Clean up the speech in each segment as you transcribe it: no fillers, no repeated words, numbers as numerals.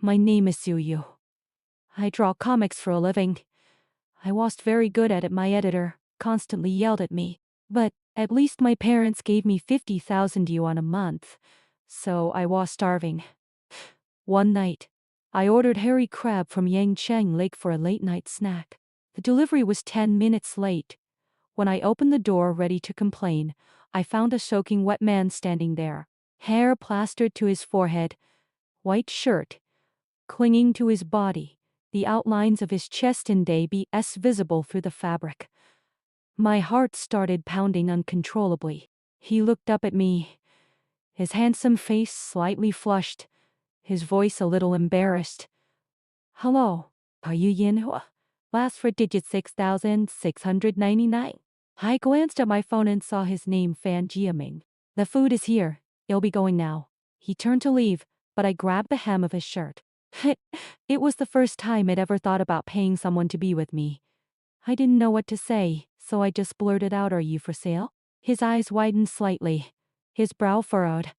My name is Suyu. I draw comics for a living. I wasn't very good at it. My editor constantly yelled at me. But at least my parents gave me 50,000 yuan a month. So I was starving. One night, I ordered hairy crab from Yangcheng Lake for a late-night snack. The delivery was 10 minutes late. When I opened the door ready to complain, I found a soaking wet man standing there, hair plastered to his forehead, white shirt clinging to his body, the outlines of his chest and abs visible through the fabric. My heart started pounding uncontrollably. He looked up at me, his handsome face slightly flushed, his voice a little embarrassed. Hello, are you Yinhua? Last four digits 6,699. I glanced at my phone and saw his name Fan Jiaming. The food is here. It'll be going now. He turned to leave, but I grabbed the hem of his shirt. It was the first time I'd ever thought about paying someone to be with me. I didn't know what to say, so I just blurted out, "Are you for sale?" His eyes widened slightly. His brow furrowed.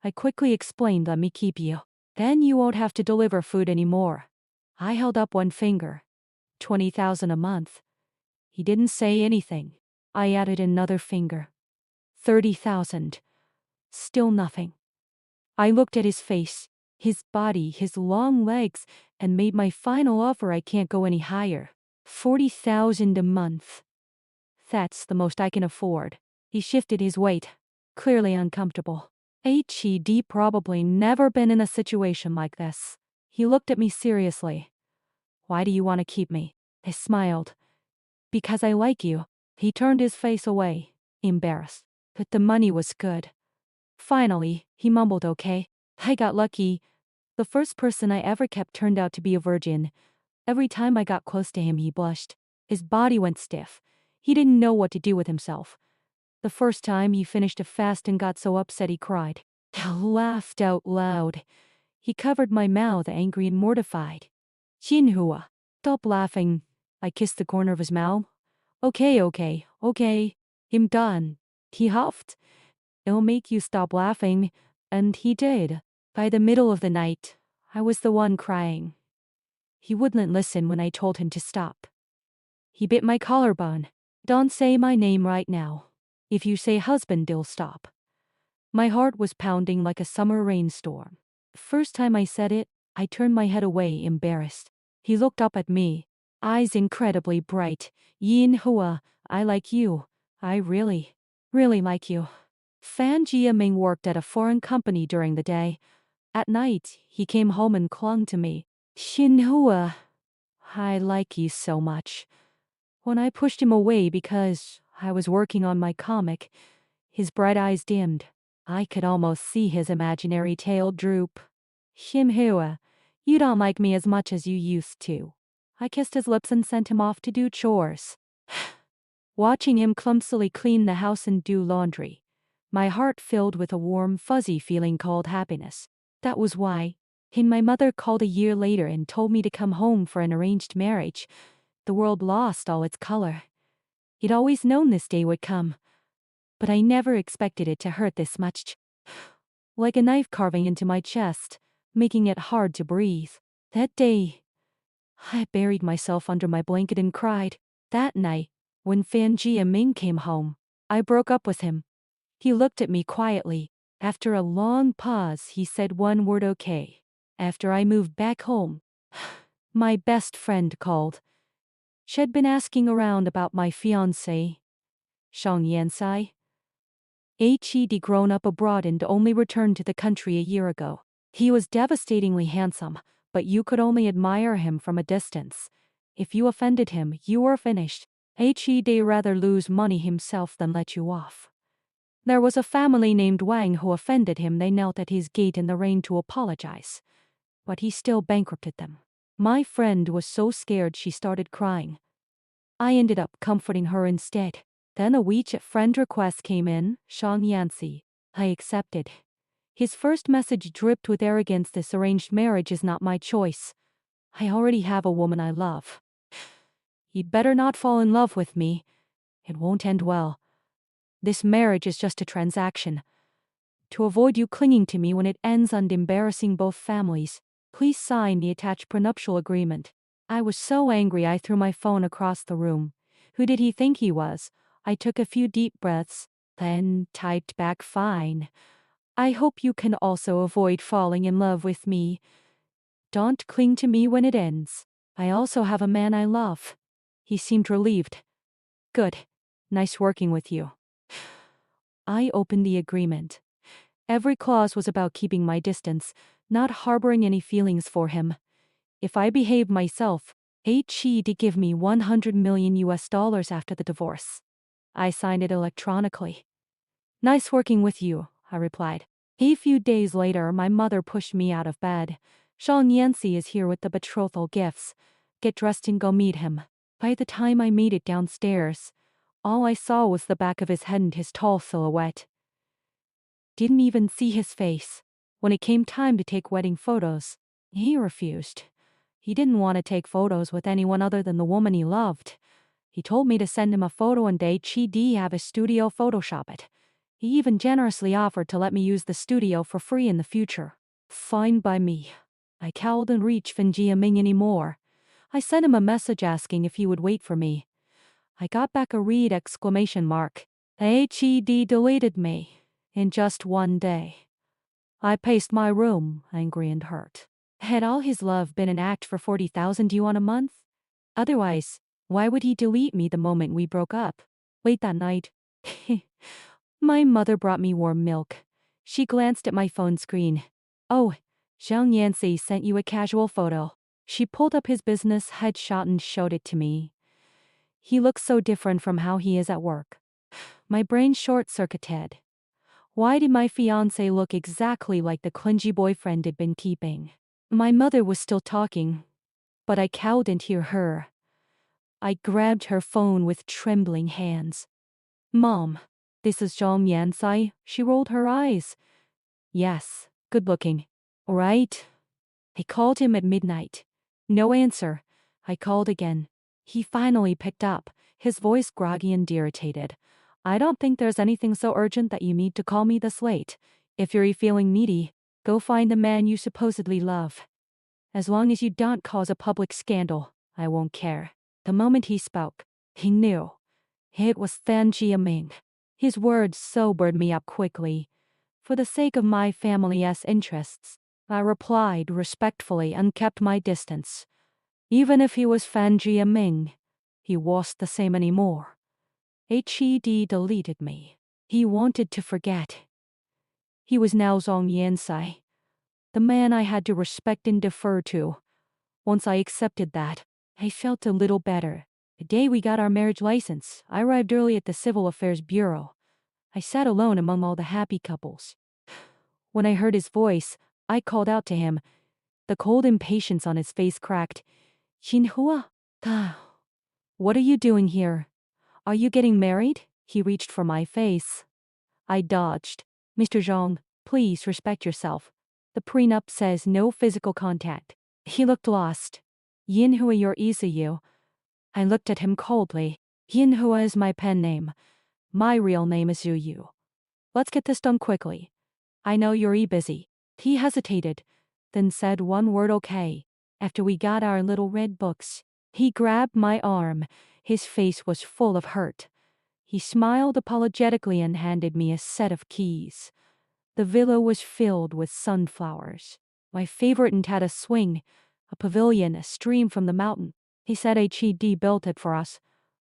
I quickly explained, "Let me keep you. Then you won't have to deliver food anymore." I held up one finger. 20,000 a month. He didn't say anything. I added another finger. 30,000. Still nothing. I looked at his face, his body, his long legs, and made my final offer. I can't go any higher. 40,000 a month. That's the most I can afford. He shifted his weight, clearly uncomfortable. He'd probably never been in a situation like this. He looked at me seriously. "Why do you want to keep me?" I smiled. "Because I like you." He turned his face away, embarrassed. But the money was good. Finally, he mumbled, "Okay. I got lucky. The first person I ever kept turned out to be a virgin. Every time I got close to him, he blushed. His body went stiff. He didn't know what to do with himself. The first time he finished a fast and got so upset he cried. I laughed out loud. He covered my mouth, angry and mortified. "Jinhua, stop laughing." I kissed the corner of his mouth. Okay. I'm done." He huffed. "It'll make you stop laughing." And he did. By the middle of the night, I was the one crying. He wouldn't listen when I told him to stop. He bit my collarbone. "Don't say my name right now. If you say husband, it'll stop." My heart was pounding like a summer rainstorm. The first time I said it, I turned my head away, embarrassed. He looked up at me, eyes incredibly bright. "Yinhua, I like you. I really like you." Fan Jiaming worked at a foreign company during the day. At night, he came home and clung to me. "Yinhua, I like you so much." When I pushed him away because I was working on my comic, his bright eyes dimmed. I could almost see his imaginary tail droop. "Yinhua, you don't like me as much as you used to." I kissed his lips and sent him off to do chores. Watching him clumsily clean the house and do laundry, my heart filled with a warm, fuzzy feeling called happiness. That was why, when my mother called a year later and told me to come home for an arranged marriage, the world lost all its color. I'd always known this day would come, but I never expected it to hurt this much. Like a knife carving into my chest, making it hard to breathe. That day, I buried myself under my blanket and cried. That night, when Fan Jiaming came home, I broke up with him. He looked at me quietly. After a long pause, he said one word, "Okay." After I moved back home, my best friend called. She'd been asking around about my fiancé, Fiancé. He'd grown up abroad and only returned to the country a year ago. He was devastatingly handsome, but you could only admire him from a distance. If you offended him, you were finished. He'd rather lose money himself than let you off. There was a family named Wang who offended him. They knelt at his gate in the rain to apologize, but he still bankrupted them. My friend was so scared she started crying. I ended up comforting her instead. Then a WeChat friend request came in, Fiancé. I accepted. His first message dripped with arrogance. "This arranged marriage is not my choice. I already have a woman I love. You'd better not fall in love with me. It won't end well. This marriage is just a transaction. To avoid you clinging to me when it ends and embarrassing both families." Please sign the attached prenuptial agreement. I was so angry I threw my phone across the room. Who did he think he was? I took a few deep breaths, then typed back fine. I hope you can also avoid falling in love with me. Don't cling to me when it ends. I also have a man I love. He seemed relieved. Good. Nice working with you. I opened the agreement. Every clause was about keeping my distance, not harboring any feelings for him. If I behaved myself, he'd give me $100 million after the divorce. I signed it electronically. Nice working with you, I replied. A few days later, my mother pushed me out of bed. Fiancé is here with the betrothal gifts. Get dressed and go meet him. By the time I made it downstairs, all I saw was the back of his head and his tall silhouette. Didn't even see his face. When it came time to take wedding photos, he refused. He didn't want to take photos with anyone other than the woman he loved. He told me to send him a photo and he'd have his studio Photoshop it. He even generously offered to let me use the studio for free in the future. Fine by me. I cowed and reached Fan Jiaming anymore. I sent him a message asking if he would wait for me. I got back a read exclamation mark. HED deleted me. In just one day. I paced my room, angry and hurt. Had all his love been an act for 40,000 yuan a month? Otherwise, why would he delete me the moment we broke up? Late that night, my mother brought me warm milk. She glanced at my phone screen. Oh, Fiancé sent you a casual photo. She pulled up his business headshot and showed it to me. He looks so different from how he is at work. My brain short-circuited. Why did my fiancé look exactly like the clingy boyfriend I'd been keeping? My mother was still talking, but I couldn't hear her. I grabbed her phone with trembling hands. Mom, this is Fiancé. She rolled her eyes. Yes, good looking. Right? I called him at midnight. No answer. I called again. He finally picked up, his voice groggy and irritated. I don't think there's anything so urgent that you need to call me this late. If you're feeling needy, go find the man you supposedly love. As long as you don't cause a public scandal, I won't care. The moment he spoke, he knew. It was Fan Jiaming. His words sobered me up quickly. For the sake of my family's interests, I replied respectfully and kept my distance. Even if he was Fan Jiaming, he wasn't the same anymore. HED deleted me. He wanted to forget. He was now Fiancé, the man I had to respect and defer to. Once I accepted that, I felt a little better. The day we got our marriage license, I arrived early at the Civil Affairs Bureau. I sat alone among all the happy couples. When I heard his voice, I called out to him. The cold impatience on his face cracked. Xinhua? What are you doing here? Are you getting married? He reached for my face. I dodged. Mr. Zhang, please respect yourself. The prenup says no physical contact. He looked lost. Yinhua, your Izuyu. I looked at him coldly. Yinhua is my pen name. My real name is Yu. Let's get this done quickly. I know you're busy. He hesitated, then said one word okay. After we got our little red books, he grabbed my arm. His face was full of hurt. He smiled apologetically and handed me a set of keys. The villa was filled with sunflowers. My favorite and had a swing, a pavilion, a stream from the mountain. He said HED built it for us.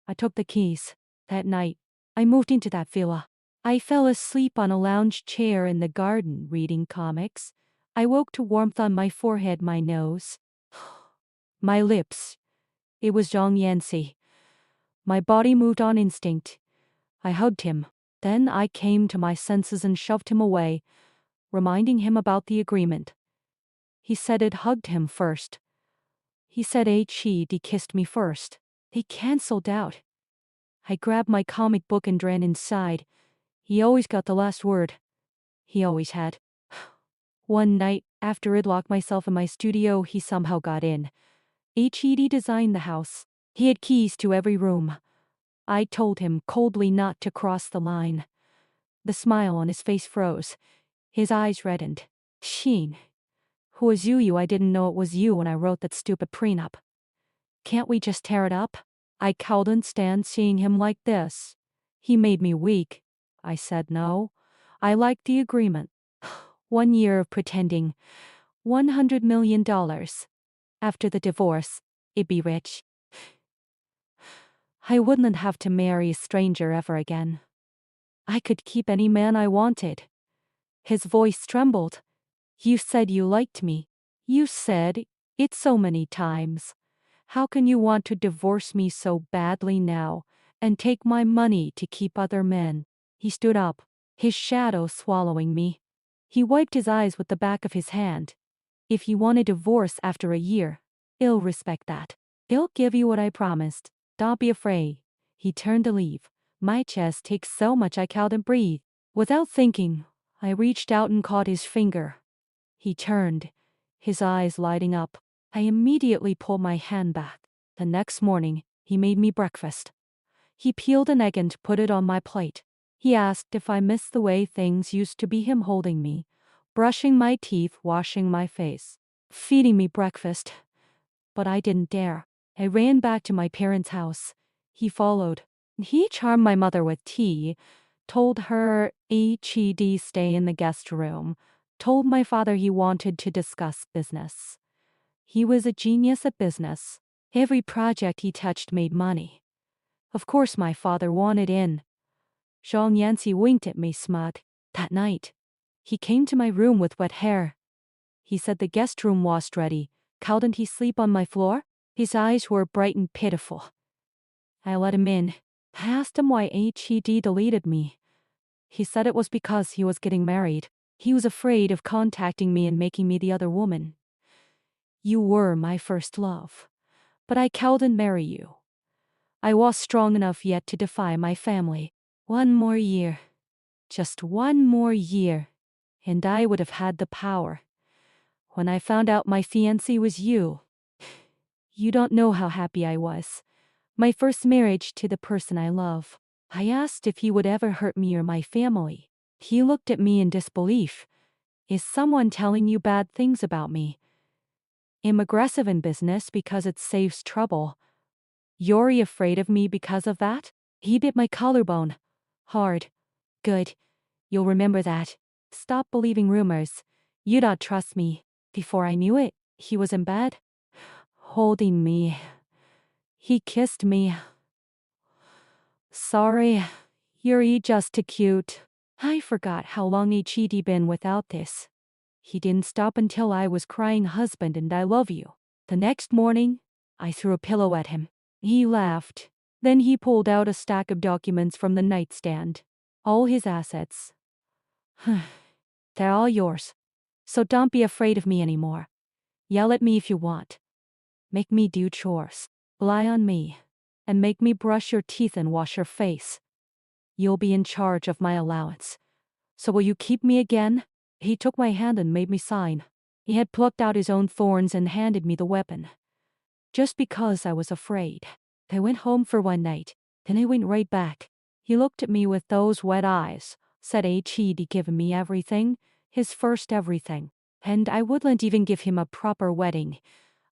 I took the keys. That night, I moved into that villa. I fell asleep on a lounge chair in the garden reading comics. I woke to warmth on my forehead, my nose, my lips. It was Fiancé. My body moved on instinct. I hugged him. Then I came to my senses and shoved him away, reminding him about the agreement. He said it hugged him first. He said HED kissed me first. He cancelled out. I grabbed my comic book and ran inside. He always got the last word. He always had. One night, after I'd locked myself in my studio, he somehow got in. HED designed the house. He had keys to every room. I told him coldly not to cross the line. The smile on his face froze. His eyes reddened. Who Who is you? I didn't know it was you when I wrote that stupid prenup. Can't we just tear it up? I couldn't stand seeing him like this. He made me weak. I said no. I liked the agreement. 1 year of pretending. $100 million. After the divorce, it'd be rich. I wouldn't have to marry a stranger ever again. I could keep any man I wanted. His voice trembled. You said you liked me. You said it so many times. How can you want to divorce me so badly now and take my money to keep other men? He stood up, his shadow swallowing me. He wiped his eyes with the back of his hand. If you want a divorce after a year, I'll respect that. I'll give you what I promised. Don't be afraid. He turned to leave. My chest ached so much I couldn't breathe. Without thinking, I reached out and caught his finger. He turned, his eyes lighting up. I immediately pulled my hand back. The next morning, he made me breakfast. He peeled an egg and put it on my plate. He asked if I missed the way things used to be, him holding me, brushing my teeth, washing my face, feeding me breakfast. But I didn't dare. I ran back to my parents' house. He followed. He charmed my mother with tea, told her he'd stay in the guest room, told my father he wanted to discuss business. He was a genius at business. Every project he touched made money. Of course my father wanted in. Zhang Yancy winked at me smug. That night, he came to my room with wet hair. He said the guest room washed ready. Couldn't he sleep on my floor? His eyes were bright and pitiful. I let him in. I asked him why he'd deleted me. He said it was because he was getting married. He was afraid of contacting me and making me the other woman. You were my first love, but I couldn't marry you. I was strong enough yet to defy my family. 1 more year. Just 1 more year. And I would have had the power. When I found out my fiancé was you, you don't know how happy I was. My first marriage to the person I love. I asked if he would ever hurt me or my family. He looked at me in disbelief. Is someone telling you bad things about me? I'm aggressive in business because it saves trouble. You're afraid of me because of that? He bit my collarbone. Hard. Good. You'll remember that. Stop believing rumors. You don't trust me. Before I knew it, he was in bed, holding me. He kissed me. Sorry, you're just too cute. I forgot how long he'd been without this. He didn't stop until I was crying, husband and I love you. The next morning, I threw a pillow at him. He laughed. Then he pulled out a stack of documents from the nightstand. All his assets. They're all yours. So don't be afraid of me anymore. Yell at me if you want. Make me do chores. Lie on me. And make me brush your teeth and wash your face. You'll be in charge of my allowance. So will you keep me again? He took my hand and made me sign. He had plucked out his own thorns and handed me the weapon. Just because I was afraid. I went home for 1 night. Then I went right back. He looked at me with those wet eyes. Said he'd given me everything. His first everything. And I wouldn't even give him a proper wedding.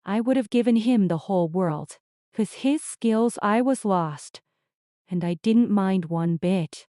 I would have given him the whole world. With his skills I was lost. And I didn't mind one bit.